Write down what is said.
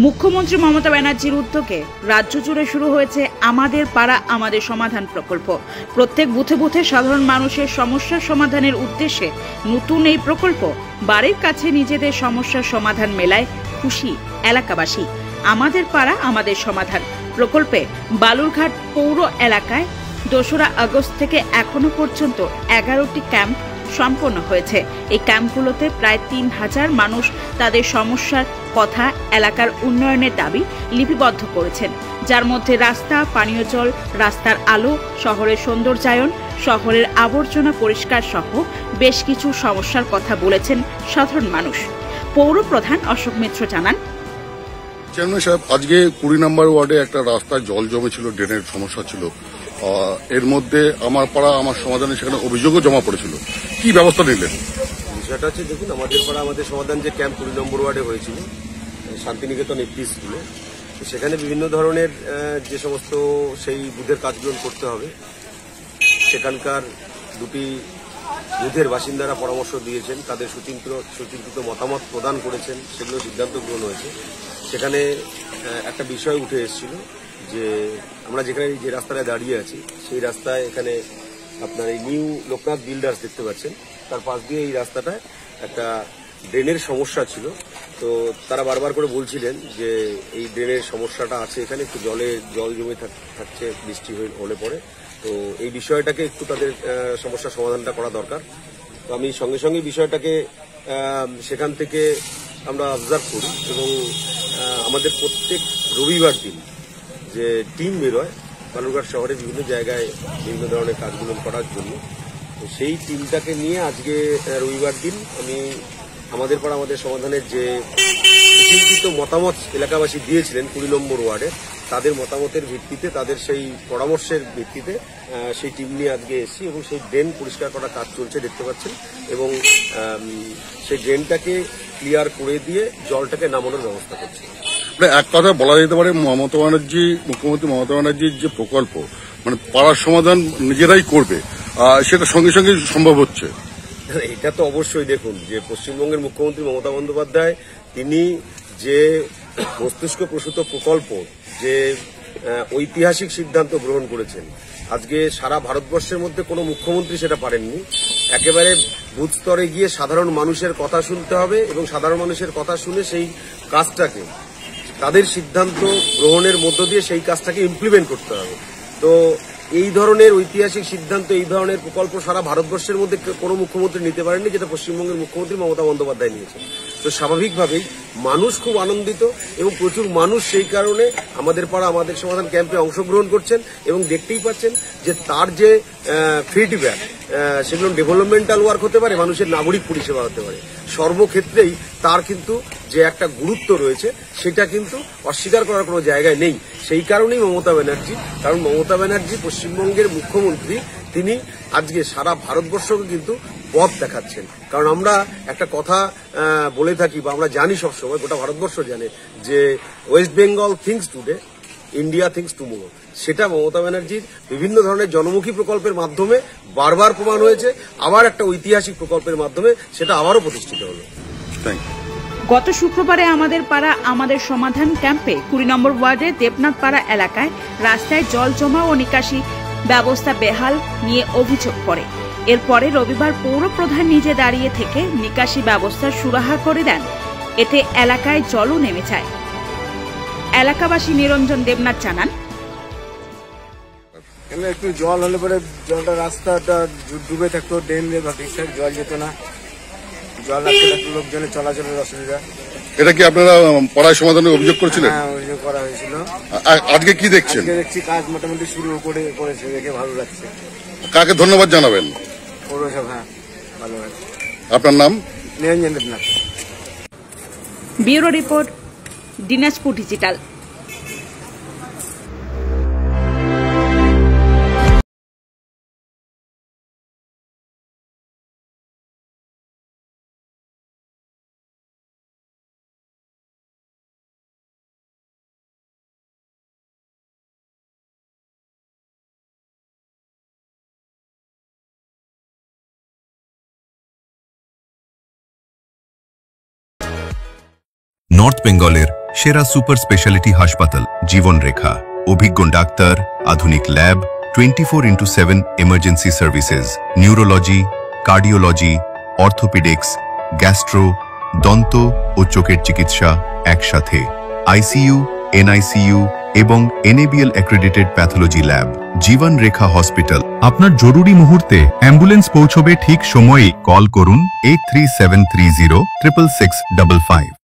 মুখ্যমন্ত্রী মমতা ব্যানার্জির উদ্যোগে রাজ্য জুড়ে শুরু হয়েছে আমাদের পাড়া আমাদের সমাধান প্রকল্প। প্রত্যেক বুথে বুথে সাধারণ মানুষের সমস্যার সমাধানের উদ্দেশ্যে নতুন এই প্রকল্প বাড়ির কাছে নিজেদের সমস্যার সমাধান মেলায় খুশি এলাকাবাসী। আমাদের পাড়া আমাদের সমাধান প্রকল্পে বালুরঘাট পৌর এলাকায় 2রা আগস্ট থেকে এখনো পর্যন্ত 11টি ক্যাম্প সম্পন্ন হয়েছে। এই ক্যাম্পগুলোতে প্রায় 3000 মানুষ তাদের সমস্যার কথা, এলাকার উন্নয়নের দাবি লিপিবদ্ধ করেছেন, যার মধ্যে রাস্তা, পানীয় জল, রাস্তার আলো, শহরের সৌন্দর্যায়ন, শহরের আবর্জনা পরিষ্কার সহ বেশ কিছু সমস্যার কথা বলেছেন সাধারণ মানুষ। পৌর প্রধান অশোক মিত্র জানান, চেয়ারম্যান সাহেব, আজকে 20 নম্বর ওয়ার্ডে একটা রাস্তায় জল জমেছিল, ড্রেনের সমস্যা ছিল। এর মধ্যে আমার পাড়া আমার সমাধানে সেখানে অভিযোগও জমা পড়েছিল, কি ব্যবস্থা নিলেন? বিষয়টা হচ্ছে, দেখুন, আমাদের পাড়া আমাদের সমাধান যে ক্যাম্প 20 নম্বর ওয়ার্ডে হয়েছিল শান্তিনিকেতন এপি স্কুলে, সেখানে বিভিন্ন ধরনের যে সমস্ত সেই বুথের কাজগুলো করতে হবে, সেখানকার দুটি বুথের বাসিন্দারা পরামর্শ দিয়েছেন, তাদের সুচিন্তিত মতামত প্রদান করেছেন, সেগুলো সিদ্ধান্ত গ্রহণ হয়েছে। সেখানে একটা বিষয় উঠে এসেছিল যে আমরা যেখানে যে রাস্তায় দাঁড়িয়ে আছি সেই রাস্তায় এখানে আপনার এই নিউ লোকনাথ বিল্ডার্স দেখতে পাচ্ছেন, তার পাশ দিয়ে এই রাস্তাটায় একটা ড্রেনের সমস্যা ছিল। তো তারা বারবার করে বলছিলেন যে এই ড্রেনের সমস্যাটা আছে, এখানে একটু জল জমে থাকছে বৃষ্টি হলে পরে। তো এই বিষয়টাকে একটু তাদের সমস্যার সমাধানটা করা দরকার। তো আমি সঙ্গে সঙ্গে বিষয়টাকে সেখান থেকে আমরা অবজার্ভ করি এবং আমাদের প্রত্যেক রবিবার দিন যে টিম বেরোয় বালুরঘাট শহরে বিভিন্ন জায়গায় বিভিন্ন ধরনের কাজগুলো করার জন্য, তো সেই টিমটাকে নিয়ে আজকে রবিবার দিন আমি আমাদের পাড়া আমাদের সমাধানের যে চিন্তিত মতামত এলাকাবাসী দিয়েছিলেন 20 নম্বর ওয়ার্ডে, তাদের মতামতের ভিত্তিতে, তাদের সেই পরামর্শের ভিত্তিতে সেই টিম নিয়ে আজকে এসেছি এবং সেই ড্রেন পরিষ্কার করার কাজ চলছে দেখতে পাচ্ছেন, এবং সেই ড্রেনটাকে ক্লিয়ার করে দিয়ে জলটাকে নামানোর ব্যবস্থা করছি। এক কথা বলা যেতে পারে, মুখ্যমন্ত্রী মমতা ব্যানার্জির যে প্রকল্প, মানে পাড়ার সমাধান নিজেরাই করবে, সেটা সঙ্গে সঙ্গে সম্ভব হচ্ছে। এটা তো অবশ্যই, দেখুন, যে পশ্চিমবঙ্গের মুখ্যমন্ত্রী মমতা বন্দ্যোপাধ্যায় তিনি যে মস্তিষ্ক প্রসূত প্রকল্প, যে ঐতিহাসিক সিদ্ধান্ত গ্রহণ করেছেন, আজকে সারা ভারতবর্ষের মধ্যে কোনো মুখ্যমন্ত্রী সেটা পারেননি। একেবারে বুথ স্তরে গিয়ে সাধারণ মানুষের কথা শুনতে হবে এবং সাধারণ মানুষের কথা শুনে সেই কাজটাকে, তাদের সিদ্ধান্ত গ্রহণের মধ্য দিয়ে সেই কাজটাকে ইমপ্লিমেন্ট করতে হবে। তো এই ধরনের ঐতিহাসিক সিদ্ধান্ত, এই ধরনের প্রকল্প সারা ভারতবর্ষের মধ্যে কোনো মুখ্যমন্ত্রী নিতে পারেননি, যেটা পশ্চিমবঙ্গের মুখ্যমন্ত্রী মমতা বন্দ্যোপাধ্যায় নিয়েছেন। তো স্বাভাবিকভাবেই মানুষ খুব আনন্দিত এবং প্রচুর মানুষ সেই কারণে আমাদের পাড়া আমাদের সমাধান ক্যাম্পে অংশগ্রহণ করছেন এবং দেখতেই পাচ্ছেন যে তার যে ফিডব্যাক, সেগুলো ডেভেলপমেন্টাল ওয়ার্ক হতে পারে, মানুষের নাগরিক পরিষেবা হতে পারে, সর্বক্ষেত্রেই তার কিন্তু যে একটা গুরুত্ব রয়েছে সেটা কিন্তু অস্বীকার করার কোনো জায়গায় নেই। সেই কারণেই মমতা ব্যানার্জি, কারণ মমতা ব্যানার্জি পশ্চিমবঙ্গের মুখ্যমন্ত্রী, তিনি আজকে সারা ভারতবর্ষকে কিন্তু পথ দেখাচ্ছেন। কারণ আমরা একটা কথা বলে থাকি, বা আমরা জানি সবসময়, গোটা ভারতবর্ষ জানে, যে West Bengal things today, India things tomorrow. সেটা মমতা ব্যানার্জির বিভিন্ন ধরনের জনমুখী প্রকল্পের মাধ্যমে বারবার প্রমাণ হয়েছে, আবার একটা ঐতিহাসিক প্রকল্পের মাধ্যমে সেটা আবারও প্রতিষ্ঠিত হলো। গত শুক্রবারে আমাদের পাড়া আমাদের সমাধান ক্যাম্পে 20 নম্বর ওয়ার্ডের দেবনাথ পাড়া এলাকায় রাস্তায় জল জমা ও নিকাশি ব্যবস্থা বেহাল নিয়ে অভিযোগ করে। এরপরে রবিবার পৌর প্রধান নিজে দাঁড়িয়ে থেকে নিকাশি ব্যবস্থার সুরাহা করে দেন। এতে এলাকায় জলও নেমে যায়। এলাকাবাসী নিরঞ্জন দেবনাথ জানান, একটু জল হলে পরে জলটা রাস্তাটা ডুবে থাকতো, ড্রেন দিয়ে ঠিকঠাক জল যেত না, জল আসতে থাকতো, লোকজনের চলাচলের অসুবিধা। এটা কি আপনারা পাড়ায় সমাধানে অভিযোগ করেছিলেন? হ্যাঁ, অভিযোগ করা হয়েছিল। আজকে কি দেখছেন? দেখছি কাজ মোটামুটি শুরু করেছে, দেখে ভালো লাগছে। কাকে ধন্যবাদ জানাবেন? পৌরসভা, ভালো লাগছে। আপনার নাম? Niranjan Debnath. Bureau report, Dinajpur digital. North বেঙ্গলের সেরা সুপার স্পেশালিটি হাসপাতাল জীবন রেখা, অভিজ্ঞ ডাক্তার, আধুনিক lab, 24/7 emergency services, neurology, cardiology, orthopaedics, gastro, দন্ত ও চোখের চিকিৎসা একসাথে, আইসিইউ, এনআইসিইউ এবং NABL অ্যাক্রেডিটেড প্যাথোলজি ল্যাব। জীবন রেখা হসপিটাল। আপনার জরুরি মুহূর্তে অ্যাম্বুলেন্স পৌঁছবে ঠিক সময়ে। কল করুন 83730 66655।